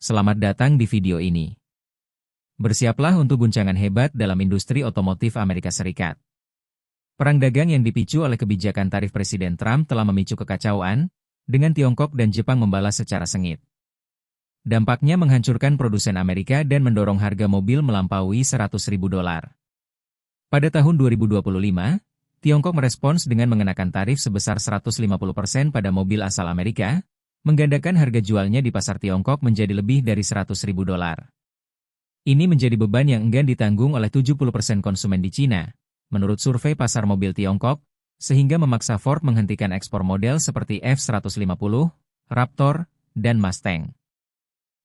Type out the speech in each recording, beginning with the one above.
Selamat datang di video ini. Bersiaplah untuk guncangan hebat dalam industri otomotif Amerika Serikat. Perang dagang yang dipicu oleh kebijakan tarif Presiden Trump telah memicu kekacauan, dengan Tiongkok dan Jepang membalas secara sengit. Dampaknya menghancurkan produsen Amerika dan mendorong harga mobil melampaui $100.000. Pada tahun 2025, Tiongkok merespons dengan mengenakan tarif sebesar 150% pada mobil asal Amerika, menggandakan harga jualnya di pasar Tiongkok menjadi lebih dari $100.000. Ini menjadi beban yang enggan ditanggung oleh 70% konsumen di Cina, menurut survei pasar mobil Tiongkok, sehingga memaksa Ford menghentikan ekspor model seperti F-150, Raptor, dan Mustang.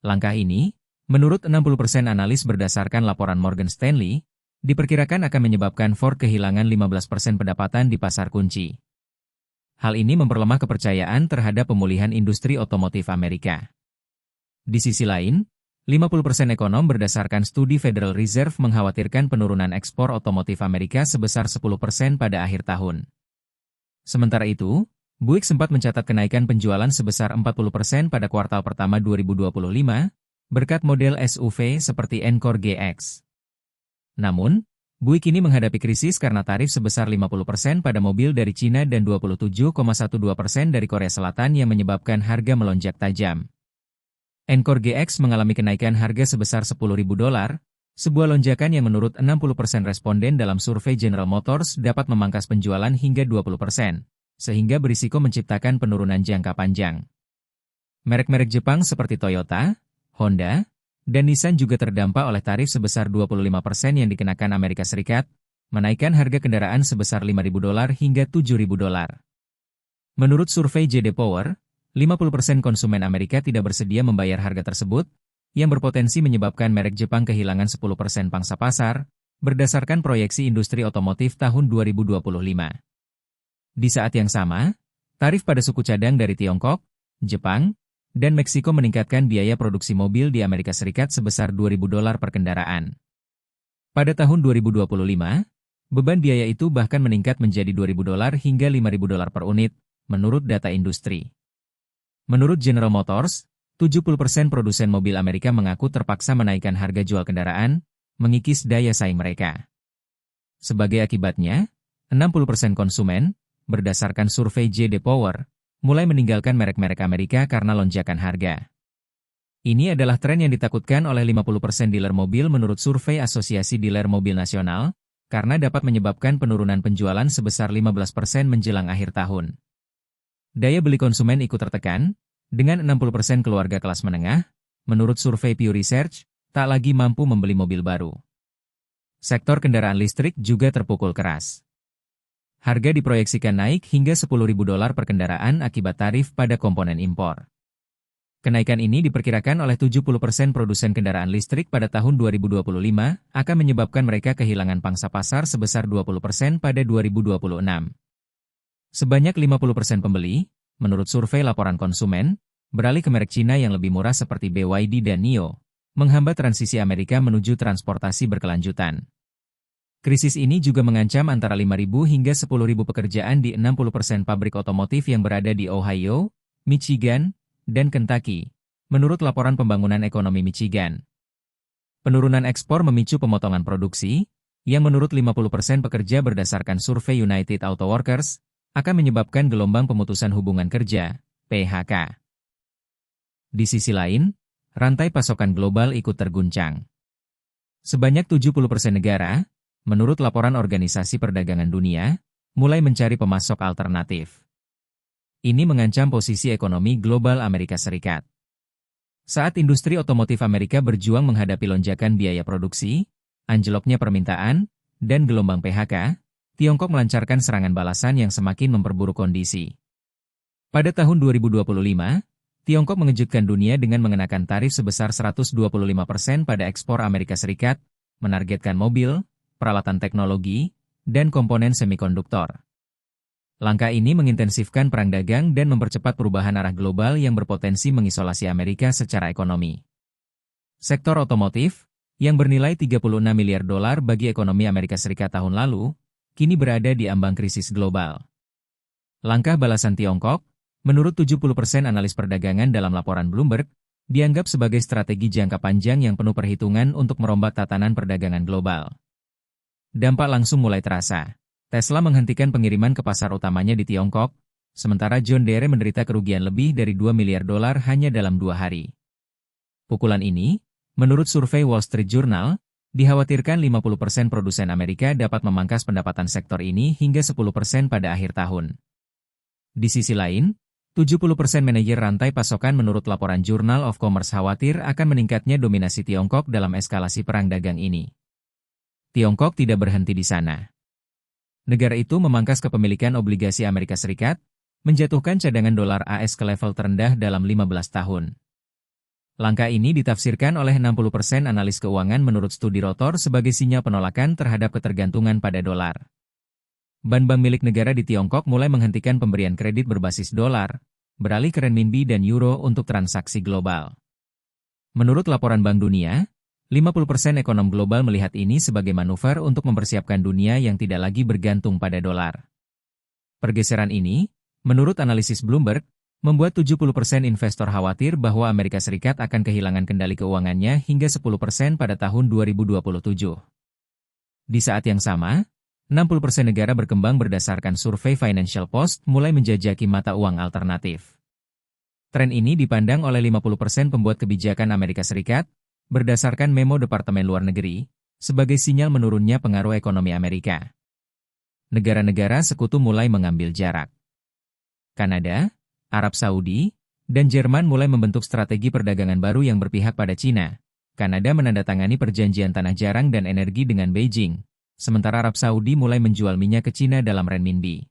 Langkah ini, menurut 60% analis berdasarkan laporan Morgan Stanley, diperkirakan akan menyebabkan Ford kehilangan 15% pendapatan di pasar kunci. Hal ini memperlemah kepercayaan terhadap pemulihan industri otomotif Amerika. Di sisi lain, 50% ekonom berdasarkan studi Federal Reserve mengkhawatirkan penurunan ekspor otomotif Amerika sebesar 10% pada akhir tahun. Sementara itu, Buick sempat mencatat kenaikan penjualan sebesar 40% pada kuartal pertama 2025, berkat model SUV seperti Encore GX. Namun, Buick ini menghadapi krisis karena tarif sebesar 50% pada mobil dari Cina dan 27,12% dari Korea Selatan yang menyebabkan harga melonjak tajam. Encore GX mengalami kenaikan harga sebesar $10.000, sebuah lonjakan yang menurut 60% responden dalam survei General Motors dapat memangkas penjualan hingga 20%, sehingga berisiko menciptakan penurunan jangka panjang. Merek-merek Jepang seperti Toyota, Honda, dan Nissan juga terdampak oleh tarif sebesar 25% yang dikenakan Amerika Serikat, menaikkan harga kendaraan sebesar $5.000 hingga $7.000. Menurut survei JD Power, 50% konsumen Amerika tidak bersedia membayar harga tersebut, yang berpotensi menyebabkan merek Jepang kehilangan 10% pangsa pasar, berdasarkan proyeksi industri otomotif tahun 2025. Di saat yang sama, tarif pada suku cadang dari Tiongkok, Jepang, dan Meksiko meningkatkan biaya produksi mobil di Amerika Serikat sebesar $2.000 per kendaraan. Pada tahun 2025, beban biaya itu bahkan meningkat menjadi $2.000 hingga $5.000 per unit, menurut data industri. Menurut General Motors, 70% produsen mobil Amerika mengaku terpaksa menaikkan harga jual kendaraan, mengikis daya saing mereka. Sebagai akibatnya, 60% konsumen, berdasarkan survei JD Power, mulai meninggalkan merek-merek Amerika karena lonjakan harga. Ini adalah tren yang ditakutkan oleh 50% dealer mobil menurut survei Asosiasi Dealer Mobil Nasional, karena dapat menyebabkan penurunan penjualan sebesar 15% menjelang akhir tahun. Daya beli konsumen ikut tertekan, dengan 60% keluarga kelas menengah, menurut survei Pew Research, tak lagi mampu membeli mobil baru. Sektor kendaraan listrik juga terpukul keras. Harga diproyeksikan naik hingga $10.000 per kendaraan akibat tarif pada komponen impor. Kenaikan ini diperkirakan oleh 70% produsen kendaraan listrik pada tahun 2025 akan menyebabkan mereka kehilangan pangsa pasar sebesar 20% pada 2026. Sebanyak 50% pembeli, menurut survei laporan konsumen, beralih ke merek Cina yang lebih murah seperti BYD dan NIO, menghambat transisi Amerika menuju transportasi berkelanjutan. Krisis ini juga mengancam antara 5.000 hingga 10.000 pekerjaan di 60% pabrik otomotif yang berada di Ohio, Michigan, dan Kentucky, menurut laporan pembangunan ekonomi Michigan. Penurunan ekspor memicu pemotongan produksi, yang menurut 50% pekerja berdasarkan survei United Auto Workers, akan menyebabkan gelombang pemutusan hubungan kerja, PHK. Di sisi lain, rantai pasokan global ikut terguncang. Sebanyak 70% negara, menurut laporan Organisasi Perdagangan Dunia, mulai mencari pemasok alternatif. Ini mengancam posisi ekonomi global Amerika Serikat. Saat industri otomotif Amerika berjuang menghadapi lonjakan biaya produksi, anjloknya permintaan, dan gelombang PHK, Tiongkok melancarkan serangan balasan yang semakin memperburuk kondisi. Pada tahun 2025, Tiongkok mengejutkan dunia dengan mengenakan tarif sebesar 125% pada ekspor Amerika Serikat, menargetkan mobil, peralatan teknologi, dan komponen semikonduktor. Langkah ini mengintensifkan perang dagang dan mempercepat perubahan arah global yang berpotensi mengisolasi Amerika secara ekonomi. Sektor otomotif, yang bernilai $36 miliar bagi ekonomi Amerika Serikat tahun lalu, kini berada di ambang krisis global. Langkah balasan Tiongkok, menurut 70% analis perdagangan dalam laporan Bloomberg, dianggap sebagai strategi jangka panjang yang penuh perhitungan untuk merombak tatanan perdagangan global. Dampak langsung mulai terasa. Tesla menghentikan pengiriman ke pasar utamanya di Tiongkok, sementara John Deere menderita kerugian lebih dari $2 miliar hanya dalam 2 hari. Pukulan ini, menurut survei Wall Street Journal, dikhawatirkan 50% produsen Amerika dapat memangkas pendapatan sektor ini hingga 10% pada akhir tahun. Di sisi lain, 70% manajer rantai pasokan menurut laporan Journal of Commerce khawatir akan meningkatnya dominasi Tiongkok dalam eskalasi perang dagang ini. Tiongkok tidak berhenti di sana. Negara itu memangkas kepemilikan obligasi Amerika Serikat, menjatuhkan cadangan dolar AS ke level terendah dalam 15 tahun. Langkah ini ditafsirkan oleh 60% analis keuangan menurut studi Rotor sebagai sinyal penolakan terhadap ketergantungan pada dolar. Bank-bank milik negara di Tiongkok mulai menghentikan pemberian kredit berbasis dolar, beralih ke renminbi dan euro untuk transaksi global. Menurut laporan Bank Dunia, 50% ekonom global melihat ini sebagai manuver untuk mempersiapkan dunia yang tidak lagi bergantung pada dolar. Pergeseran ini, menurut analisis Bloomberg, membuat 70% investor khawatir bahwa Amerika Serikat akan kehilangan kendali keuangannya hingga 10% pada tahun 2027. Di saat yang sama, 60% negara berkembang berdasarkan survei Financial Post mulai menjajaki mata uang alternatif. Tren ini dipandang oleh 50% pembuat kebijakan Amerika Serikat, berdasarkan memo Departemen Luar Negeri, sebagai sinyal menurunnya pengaruh ekonomi Amerika. Negara-negara sekutu mulai mengambil jarak. Kanada, Arab Saudi, dan Jerman mulai membentuk strategi perdagangan baru yang berpihak pada Cina. Kanada menandatangani perjanjian tanah jarang dan energi dengan Beijing, sementara Arab Saudi mulai menjual minyak ke Cina dalam renminbi.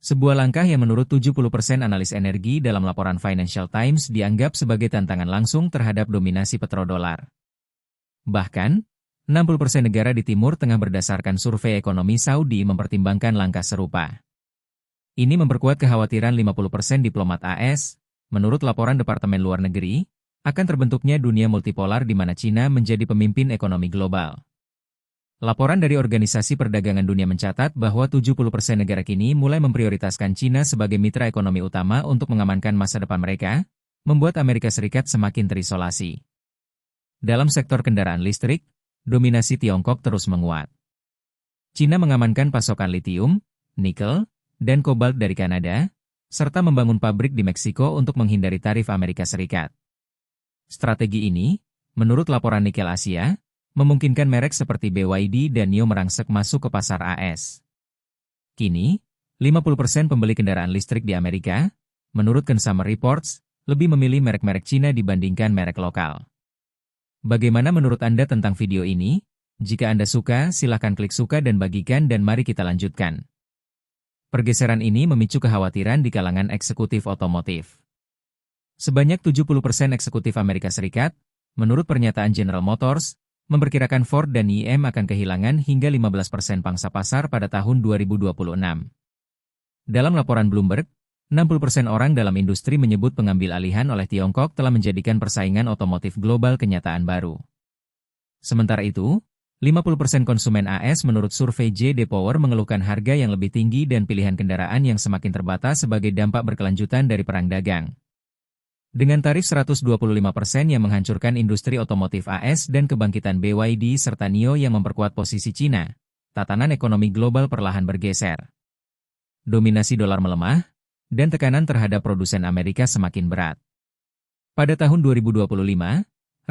Sebuah langkah yang menurut 70% analis energi dalam laporan Financial Times dianggap sebagai tantangan langsung terhadap dominasi petrodolar. Bahkan, 60% negara di Timur Tengah berdasarkan survei ekonomi Saudi mempertimbangkan langkah serupa. Ini memperkuat kekhawatiran 50% diplomat AS, menurut laporan Departemen Luar Negeri, akan terbentuknya dunia multipolar di mana Cina menjadi pemimpin ekonomi global. Laporan dari Organisasi Perdagangan Dunia mencatat bahwa 70% negara kini mulai memprioritaskan Cina sebagai mitra ekonomi utama untuk mengamankan masa depan mereka, membuat Amerika Serikat semakin terisolasi. Dalam sektor kendaraan listrik, dominasi Tiongkok terus menguat. Cina mengamankan pasokan litium, nikel, dan kobalt dari Kanada, serta membangun pabrik di Meksiko untuk menghindari tarif Amerika Serikat. Strategi ini, menurut laporan Nikel Asia, memungkinkan merek seperti BYD dan NIO merangsek masuk ke pasar AS. Kini, 50% pembeli kendaraan listrik di Amerika, menurut Consumer Reports, lebih memilih merek-merek Cina dibandingkan merek lokal. Bagaimana menurut Anda tentang video ini? Jika Anda suka, silakan klik suka dan bagikan dan mari kita lanjutkan. Pergeseran ini memicu kekhawatiran di kalangan eksekutif otomotif. Sebanyak 70% eksekutif Amerika Serikat, menurut pernyataan General Motors, memperkirakan Ford dan GM akan kehilangan hingga 15% pangsa pasar pada tahun 2026. Dalam laporan Bloomberg, 60% orang dalam industri menyebut pengambil alihan oleh Tiongkok telah menjadikan persaingan otomotif global kenyataan baru. Sementara itu, 50% konsumen AS menurut survei JD Power mengeluhkan harga yang lebih tinggi dan pilihan kendaraan yang semakin terbatas sebagai dampak berkelanjutan dari perang dagang. Dengan tarif 125% yang menghancurkan industri otomotif AS dan kebangkitan BYD serta NIO yang memperkuat posisi Cina, tatanan ekonomi global perlahan bergeser. Dominasi dolar melemah, dan tekanan terhadap produsen Amerika semakin berat. Pada tahun 2025,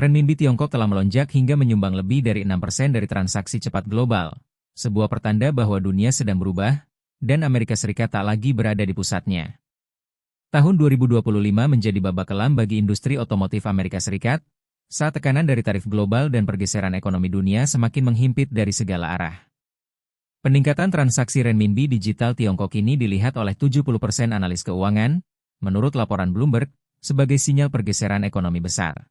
renminbi Tiongkok telah melonjak hingga menyumbang lebih dari 6% dari transaksi cepat global, sebuah pertanda bahwa dunia sedang berubah, dan Amerika Serikat tak lagi berada di pusatnya. Tahun 2025 menjadi babak kelam bagi industri otomotif Amerika Serikat, saat tekanan dari tarif global dan pergeseran ekonomi dunia semakin menghimpit dari segala arah. Peningkatan transaksi renminbi digital Tiongkok ini dilihat oleh 70% analis keuangan, menurut laporan Bloomberg, sebagai sinyal pergeseran ekonomi besar.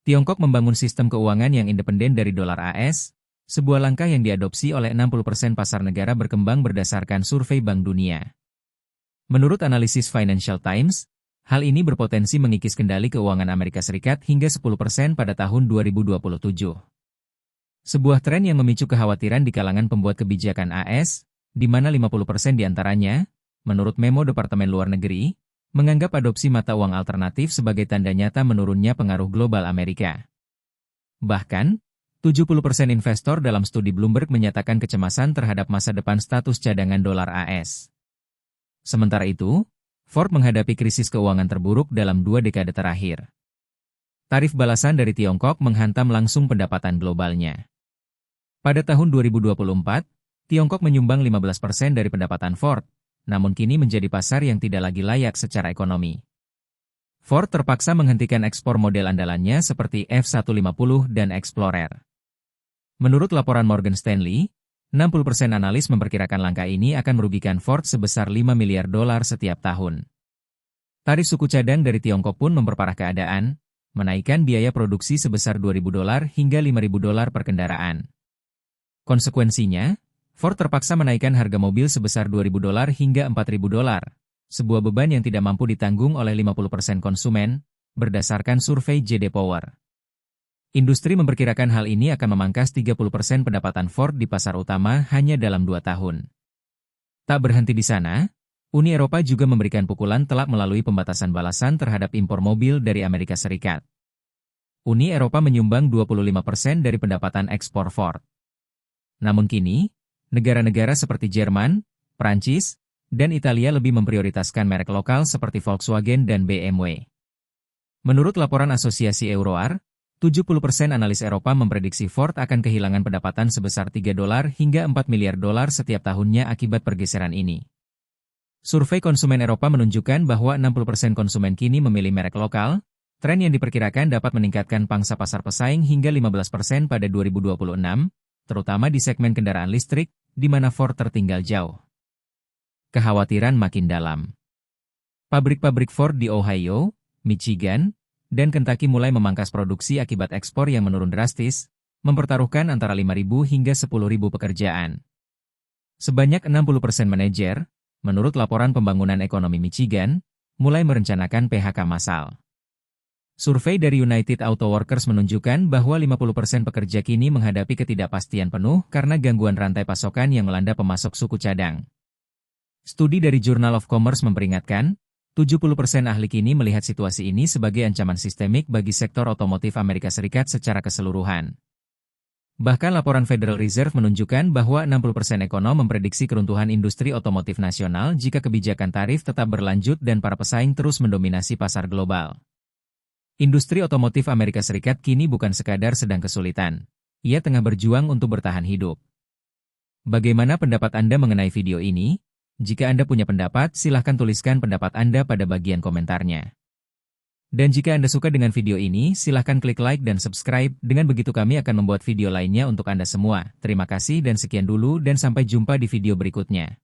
Tiongkok membangun sistem keuangan yang independen dari dolar AS, sebuah langkah yang diadopsi oleh 60% pasar negara berkembang berdasarkan survei Bank Dunia. Menurut analisis Financial Times, hal ini berpotensi mengikis kendali keuangan Amerika Serikat hingga 10% pada tahun 2027. Sebuah tren yang memicu kekhawatiran di kalangan pembuat kebijakan AS, di mana 50% diantaranya, menurut memo Departemen Luar Negeri, menganggap adopsi mata uang alternatif sebagai tanda nyata menurunnya pengaruh global Amerika. Bahkan, 70% investor dalam studi Bloomberg menyatakan kecemasan terhadap masa depan status cadangan dolar AS. Sementara itu, Ford menghadapi krisis keuangan terburuk dalam 2 dekade terakhir. Tarif balasan dari Tiongkok menghantam langsung pendapatan globalnya. Pada tahun 2024, Tiongkok menyumbang 15% dari pendapatan Ford, namun kini menjadi pasar yang tidak lagi layak secara ekonomi. Ford terpaksa menghentikan ekspor model andalannya seperti F-150 dan Explorer. Menurut laporan Morgan Stanley, 60% analis memperkirakan langkah ini akan merugikan Ford sebesar $5 miliar setiap tahun. Tarif suku cadang dari Tiongkok pun memperparah keadaan, menaikkan biaya produksi sebesar $2.000 hingga $5.000 per kendaraan. Konsekuensinya, Ford terpaksa menaikkan harga mobil sebesar $2.000 hingga $4.000, sebuah beban yang tidak mampu ditanggung oleh 50% konsumen, berdasarkan survei J.D. Power. Industri memperkirakan hal ini akan memangkas 30% pendapatan Ford di pasar utama hanya dalam 2 tahun. Tak berhenti di sana, Uni Eropa juga memberikan pukulan telak melalui pembatasan balasan terhadap impor mobil dari Amerika Serikat. Uni Eropa menyumbang 25% dari pendapatan ekspor Ford. Namun kini, negara-negara seperti Jerman, Prancis, dan Italia lebih memprioritaskan merek lokal seperti Volkswagen dan BMW. Menurut laporan Asosiasi Euroar, 70% analis Eropa memprediksi Ford akan kehilangan pendapatan sebesar $3 hingga $4 miliar setiap tahunnya akibat pergeseran ini. Survei konsumen Eropa menunjukkan bahwa 60% konsumen kini memilih merek lokal, tren yang diperkirakan dapat meningkatkan pangsa pasar pesaing hingga 15% pada 2026, terutama di segmen kendaraan listrik, di mana Ford tertinggal jauh. Kekhawatiran makin dalam. Pabrik-pabrik Ford di Ohio, Michigan, dan Kentucky mulai memangkas produksi akibat ekspor yang menurun drastis, mempertaruhkan antara 5.000 hingga 10.000 pekerjaan. Sebanyak 60% manajer, menurut laporan pembangunan ekonomi Michigan, mulai merencanakan PHK massal. Survei dari United Auto Workers menunjukkan bahwa 50% pekerja kini menghadapi ketidakpastian penuh karena gangguan rantai pasokan yang melanda pemasok suku cadang. Studi dari Journal of Commerce memperingatkan, 70% ahli kini melihat situasi ini sebagai ancaman sistemik bagi sektor otomotif Amerika Serikat secara keseluruhan. Bahkan laporan Federal Reserve menunjukkan bahwa 60% ekonom memprediksi keruntuhan industri otomotif nasional jika kebijakan tarif tetap berlanjut dan para pesaing terus mendominasi pasar global. Industri otomotif Amerika Serikat kini bukan sekadar sedang kesulitan. Ia tengah berjuang untuk bertahan hidup. Bagaimana pendapat Anda mengenai video ini? Jika Anda punya pendapat, silahkan tuliskan pendapat Anda pada bagian komentarnya. Dan jika Anda suka dengan video ini, silahkan klik like dan subscribe, dengan begitu kami akan membuat video lainnya untuk Anda semua. Terima kasih dan sekian dulu dan sampai jumpa di video berikutnya.